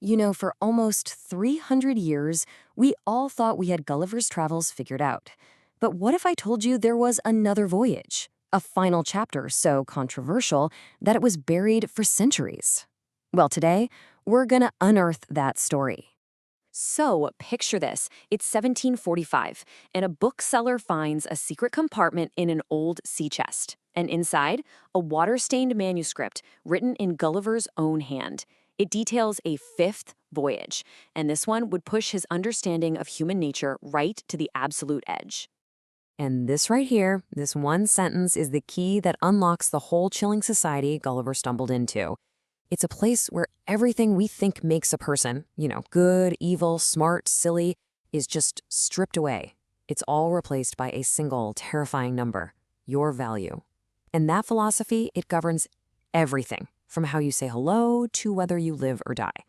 For almost 300 years, we all thought we had Gulliver's Travels figured out. But what if I told you there was another voyage? A final chapter so controversial that it was buried for centuries. Well, today, we're gonna unearth that story. So, picture this. It's 1745, and a bookseller finds a secret compartment in an old sea chest. And inside, a water-stained manuscript written in Gulliver's own hand. It details a fifth voyage, and this one would push his understanding of human nature right to the absolute edge. And this right here, this one sentence is the key that unlocks the whole chilling society Gulliver stumbled into. It's a place where everything we think makes a person, good, evil, smart, silly, is just stripped away. It's all replaced by a single, terrifying number, your value. And that philosophy, it governs everything, from how you say hello to whether you live or die.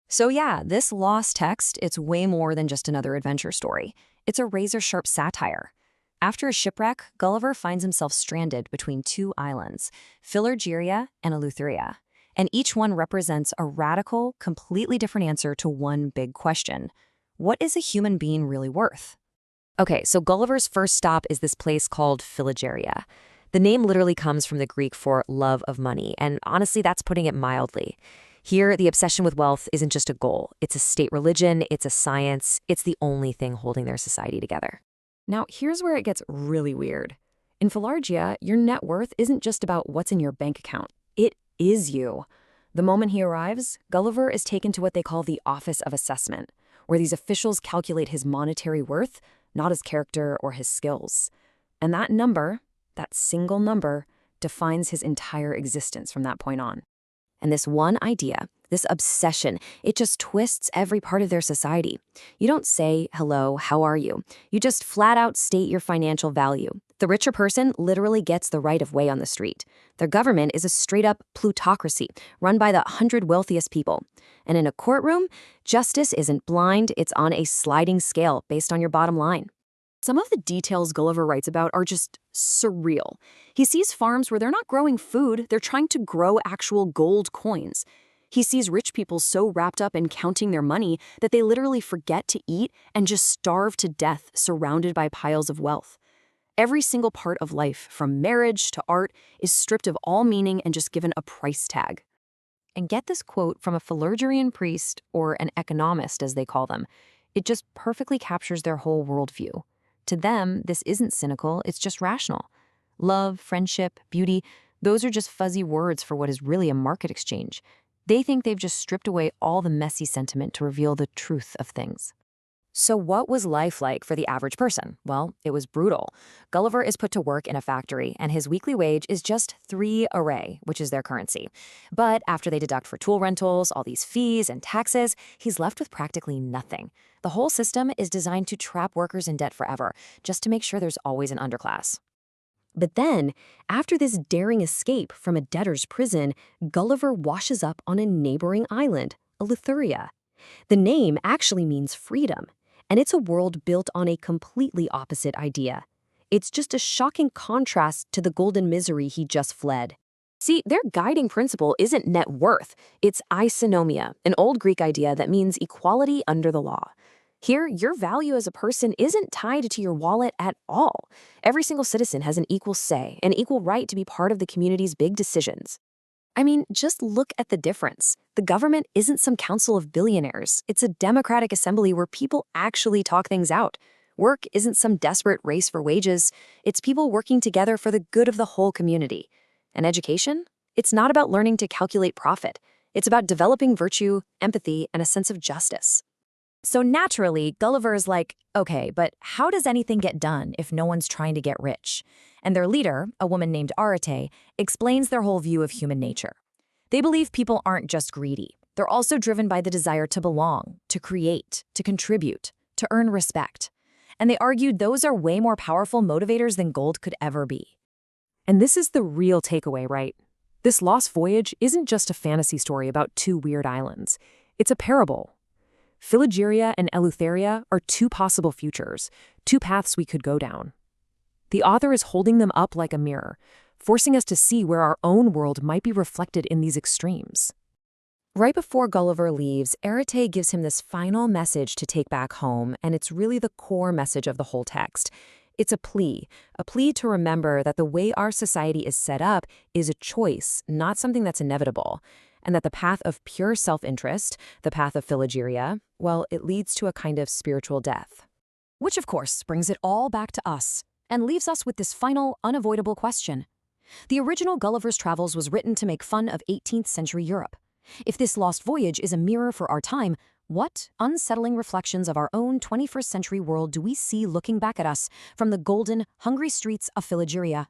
So yeah, this lost text, it's way more than just another adventure story. It's a razor-sharp satire. After a shipwreck, Gulliver finds himself stranded between two islands, Philargyria and Eleutheria. And each one represents a radical, completely different answer to one big question. What is a human being really worth? Okay, so Gulliver's first stop is this place called Philargyria. The name literally comes from the Greek for love of money, and honestly, that's putting it mildly. Here, the obsession with wealth isn't just a goal. It's a state religion, it's a science, it's the only thing holding their society together. Now, here's where it gets really weird. In Philargyria, your net worth isn't just about what's in your bank account. It is you. The moment he arrives, Gulliver is taken to what they call the Office of Assessment, where these officials calculate his monetary worth, not his character or his skills. And that number, that single number, defines his entire existence from that point on. And this one idea, this obsession, it just twists every part of their society. You don't say, hello, how are you? You just flat out state your financial value. The richer person literally gets the right of way on the street. Their government is a straight-up plutocracy, run by the 100 wealthiest people. And in a courtroom, justice isn't blind, it's on a sliding scale based on your bottom line. Some of the details Gulliver writes about are just surreal. He sees farms where they're not growing food, they're trying to grow actual gold coins. He sees rich people so wrapped up in counting their money that they literally forget to eat and just starve to death surrounded by piles of wealth. Every single part of life, from marriage to art, is stripped of all meaning and just given a price tag. And get this quote from a Philargyrian priest, or an economist as they call them. It just perfectly captures their whole worldview. To them, this isn't cynical, it's just rational. Love, friendship, beauty, those are just fuzzy words for what is really a market exchange. They think they've just stripped away all the messy sentiment to reveal the truth of things. So what was life like for the average person? Well, it was brutal. Gulliver is put to work in a factory, and his weekly wage is just 3 aurei, which is their currency. But after they deduct for tool rentals, all these fees and taxes, he's left with practically nothing. The whole system is designed to trap workers in debt forever, just to make sure there's always an underclass. But then, after this daring escape from a debtor's prison, Gulliver washes up on a neighboring island, Eleutheria. The name actually means freedom. And it's a world built on a completely opposite idea. It's just a shocking contrast to the golden misery he just fled. See, their guiding principle isn't net worth, it's isonomia, an old Greek idea that means equality under the law. Here, your value as a person isn't tied to your wallet at all. Every single citizen has an equal say, an equal right to be part of the community's big decisions. I mean, just look at the difference. The government isn't some council of billionaires. It's a democratic assembly where people actually talk things out. Work isn't some desperate race for wages. It's people working together for the good of the whole community. And education? It's not about learning to calculate profit. It's about developing virtue, empathy, and a sense of justice. So naturally, Gulliver is like, okay, but how does anything get done if no one's trying to get rich? And their leader, a woman named Arete, explains their whole view of human nature. They believe people aren't just greedy. They're also driven by the desire to belong, to create, to contribute, to earn respect. And they argued those are way more powerful motivators than gold could ever be. And this is the real takeaway, right? This lost voyage isn't just a fantasy story about two weird islands. It's a parable. Philargyria and Eleutheria are two possible futures, two paths we could go down. The author is holding them up like a mirror, forcing us to see where our own world might be reflected in these extremes. Right before Gulliver leaves, Arete gives him this final message to take back home, and it's really the core message of the whole text. It's a plea to remember that the way our society is set up is a choice, not something that's inevitable, and that the path of pure self-interest, the path of Philargyria, well, it leads to a kind of spiritual death. Which, of course, brings it all back to us, and leaves us with this final, unavoidable question. The original Gulliver's Travels was written to make fun of 18th century Europe. If this lost voyage is a mirror for our time, what unsettling reflections of our own 21st century world do we see looking back at us from the golden, hungry streets of Philargyria?